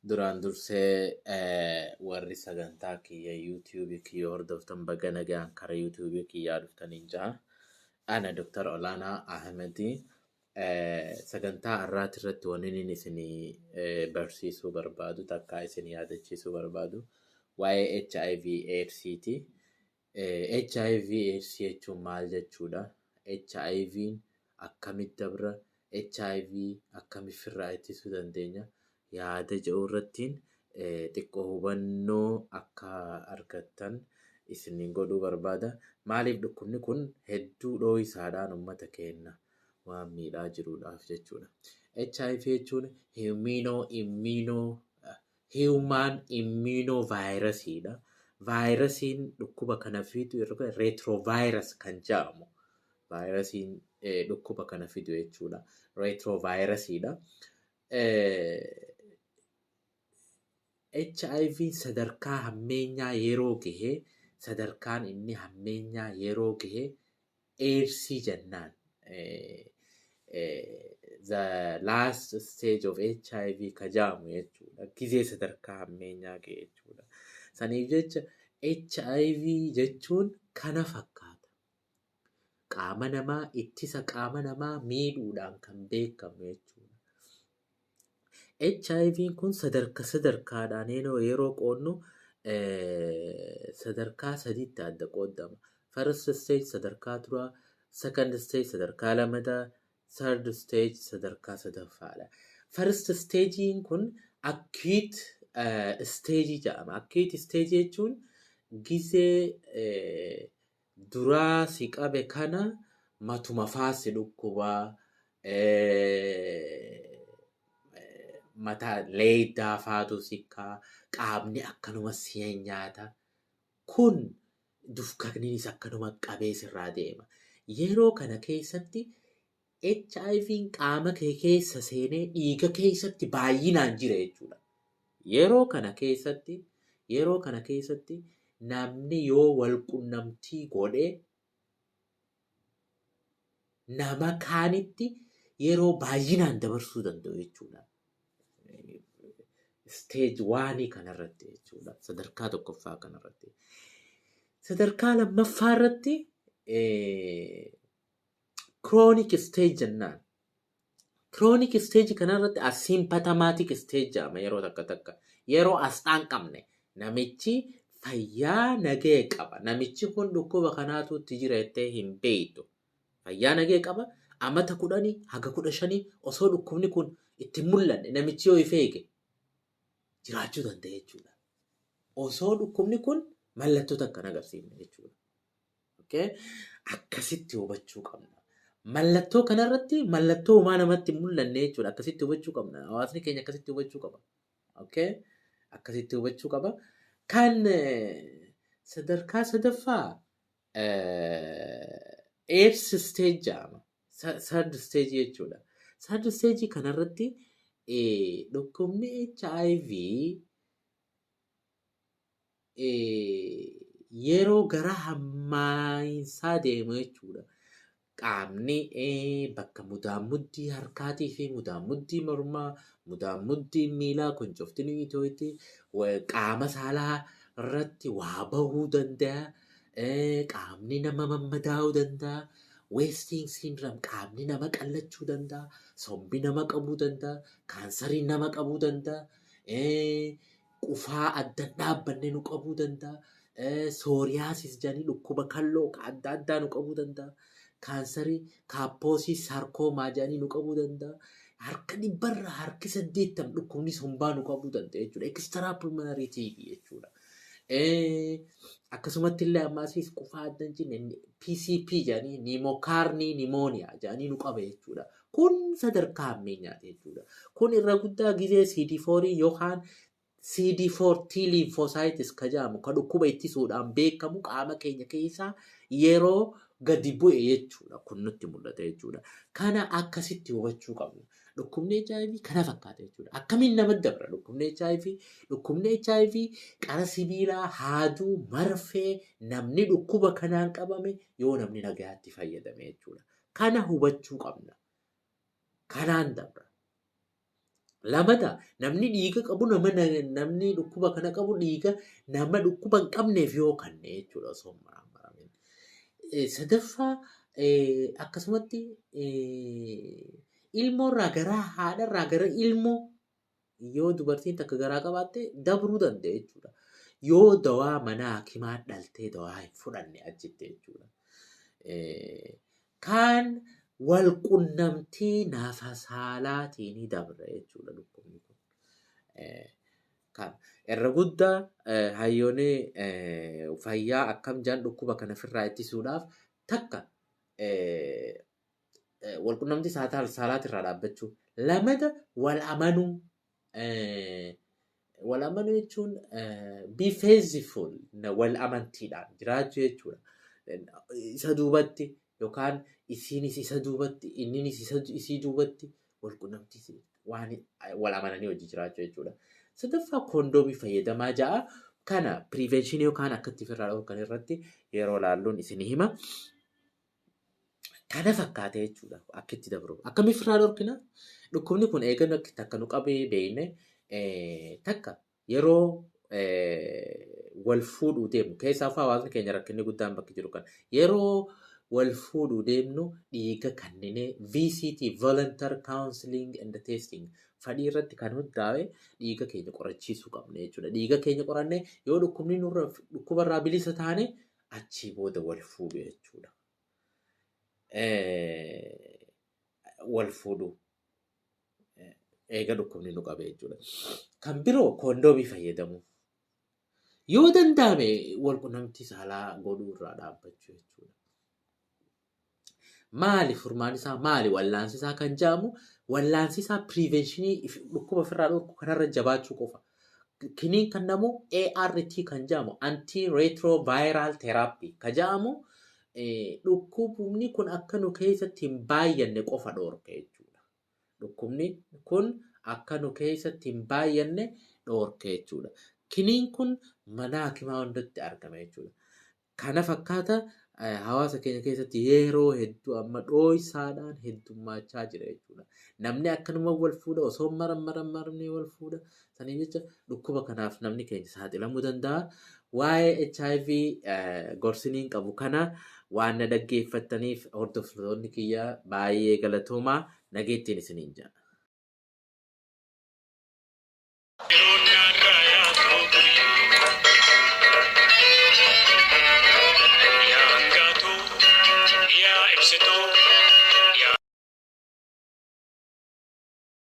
Duraan dursee warri sagantaa kiyya YouTube kiyya hordoftan baga nagaan kara YouTube kiyyaa dhuftaniin jaha. Ana Dr. Olaanaa Ahmedii sagantaa har'aati irratti wanni isinii barsiisuu barbaadu takkaa isin yaadachiisuu barbaadu waa'ee HIV AIDS'ti. HIV AIDS jechuun maal jechuudha? HIV'n akkamitti dabra? HIV akkamitti ofirraa ittisuu dandeenya? Yaada jedhu irrattiin xiqqoo hubannoo akka argattan isiniin godhuu barbaada. Maaliif dhukkubni kun hedduu dhoohisaadhaan uummata keenya waan miidhaa jiruudhaaf jechuudha. HIV jechuun Human Immunovirus'idha. Vaayirasiin dhukkuba kana fidu retrovirus kan jedhamu. Vaayirasiin dhukkuba kana fidu jechuudha. Retrovirus'idha. HIV sadarkaa hammeenyaa yeroo gahe sadarkaan inni hammeenyaa yeroo gahe AIDS jennaan. The last stage of HIV ka jedhamu jechuudha. Gizee sadarkaa hammeenyaa gahe jechuudha. Saniif jecha HIV jechuun kana fakkaata. Qaama namaa ittisa qaama namaa miidhuudhaan kan beekamu jechuudha. HIV'n kun sadarkaadhaan yeroo qoodnu sadarkaa sadiitti adda qoodama. First stage sadarkaa duraa, second stage sadarkaa lammataa, third stage sadarkaa sadaffaadha. First stage'n kun acute stage jedhama. Acute stage jechuun gizee duraa si qabe kana matuma faasi dhukkubaa mataa leeydaa faatu sikkaa qaamni akkanuma si'een nyaata. Kun dufqaniinis akkanuma qabee sirraa deema. Yeroo kana keessatti HIV'n qaama kee keessa seenee dhiiga keessatti baay'inaan jira jechuudha. Yeroo kana keessatti namni yoo wal qunnamtii godhee nama kaanitti yeroo baay'inaan dabarsuu danda'u jechuudha. Stage 1 kanarratti jechuudha. Sadarkaa tokkoffaa kanarratti. Sadarkaa lammaffaa irratti chronic stage jennaan. Chronic stage kanarratti asymptomatic stage jedhama yeroo takka. Yeroo asxaan qabne namichi fayyaa nagee qaba. Namichi kun dhukkuba kanaatu itti jira jettee hin beektu. Fayyaa nagee qaba. Amata 10 haga 15 osoo dhukkubni kun itti mul'anne namichi yoo ifeege jiraachuu danda'a jechuudha. Osoo dhukkubni kun mallattoo takka agarsiifne jechuudha. Okay? Akkasitti hubachuu qabna. Mallattoo kanarratti mallattoo homaa namatti hin mul'anne jechuudha. Akkasitti hubachuu qabna. Hawaasni keenya akkasitti hubachuu qaba. Okay? Akkasitti hubachuu qaba. Kan sadarkaa sadaffaa AIDS stage jedhama. Third stage jechuudha. Third stage kanarratti dhukkubni HIV yeroo gara hammaayinsaa deemu jechuudha. Qaamni bakka mudaamuddii harkaatii fi mudaamuddii mormaa, mudaamuddii miilaa kun cuftin itootti qaama saalaa irratti waa bahuu danda'a. Qaamni nama mammadaa'uu danda'a. Wasting syndrome qaamni nama qallachuu danda'a. Sombi nama qabuu danda'a. Kaansarii nama qabuu danda'a. Qufaa adda dhaabbanne nu qabuu danda'a. Sooriyaasis jedhanii dhukkuba kalloo adda addaa nu qabuu danda'a. Kaansarii kaappoosii sarkoomaa jedhanii nu qabuu danda'a. Harka 100 harki 80 dhukkubni sombaa nu qabuu danda'a jechuudha. Extra pulmonary TB jechuudha. Akkasumatti illee ammaasiis qufaa adda hin PCP jedhanii nimokaarnii nimooniyaa jedhanii nu qaba jechuudha. Kun sadarkaa hammeenyaati jechuudha. Kun irra guddaa gizee CD4 yookaan CD4 T lymphocytes ka jedhamu kan dhukkuba ittisuudhaan beekamu qaama keenya keessaa yeroo gadi bu'e jechuudha. Kun nutti mul'ata jechuudha. Kana akkasitti hubachuu qabna. Dhukkubni HIV kana fakkaata jechuudha. Akkamiin namatti dabra dhukkubni HIV? Dhukkubni HIV qara sibiilaa, haaduu, marfee namni dhukkuba kanaan qabame yoo namni nagaatti fayyadame jechuudha. Kana hubachuu qabna. Kanaan dabra. Lamata namni dhiiga qabu namni dhukkuba kana qabu dhiiga nama dhukkuba hin qabneef yoo kanne jechuudha osoo maramarin. Sadaffaa akkasumatti ilmoorraa gara haadharraa gara ilmoo yoo dubartiin takka garaa qabaatte dabruu danda'e jechuudha. Yoo dawaa mana hakimaa dhaltee dawaa hin fudhanne achitti jechuudha. Kaan wal qunnamtii naafa saalaatiin dabra jechuudha dhukkubni kun. Kan irra guddaa hayyoonni fayyaa akkam jedhan dhukkuba kana ofirraa ittisuudhaaf takka wal qunnamtii saalaatirraa dhaabbachuu. Lamada wal amanuu. Wal amanuu jechuun be faithful wal amantiidhaan jiraachuu jechuudha. Isa duubatti yookaan isiinis isa duubatti inninis isii duubatti wal qunnamtii waan wal amananii hojii jiraachuu jechuudha. Sadaffaa koondoomii fayyadamaa ja'a. Kana prevention yookaan akkatti ofirraa dhorkan irratti yeroo laalluun isin hima. Kana fakkaata jechuudha akkitti dabru. Akkamiin ofirraa dhorkina? Dhukkubni kun eegannoo akkitti akka nu qabee beekne takka yeroo wal fuudhuu deemnu keessaafuu hawaasni keenya rakkinni guddaan bakki jiru kan yeroo wal fuudhuu deemnu dhiiga kanninee VCT Volunteer Counseling and Testing fadhii irratti kan hundaa'e dhiiga keenya qorachiisuu qabna jechuudha. Dhiiga keenya qorannee yoo dhukkubarraa bilisa taane achii booda wal fuudhu jechuudha. Wal fuudhuu eega dhukkubni nu qabe jechuudha. Kan biroo koondoomii fayyadamuu. Yoo danda'ame wal qunnamtii saalaa godhuu irraa dhaabbachuu jechuudha. Maali furmaan isaa maali wallaansi isaa kan jedhamu wallaansi isaa preventionii dhukkuba ofirraa dhorku kanarra jabaachuu qofa. Kiniin kan namu ART kan jedhamu antiretroviral therapy kan jedhamu dhukkubni kun akka nu keessatti hin baay'anne qofa dhorka jechuudha. Dhukkubni kun akka nu keessatti hin baay'anne dhorka jechuudha. Kiniin kun mana hakimaa hundatti argama jechuudha. Kana fakkaata hawaasa keenya keessatti yeroo hedduu amma dhooysaadhaan heddummachaa jira jechuudha. Namni akkanuma wal fuudha osoo maramne wal fuudha. Saniin jecha dhukkuba kanaaf namni keenya saaxilamuu danda'a. Waa'ee HIV gorsiniin qabu kana waan na dhaggeeffattaniif hordoftoonni kiyya baay'ee galatoomaa nageettiin isiniin jedha. Éxito.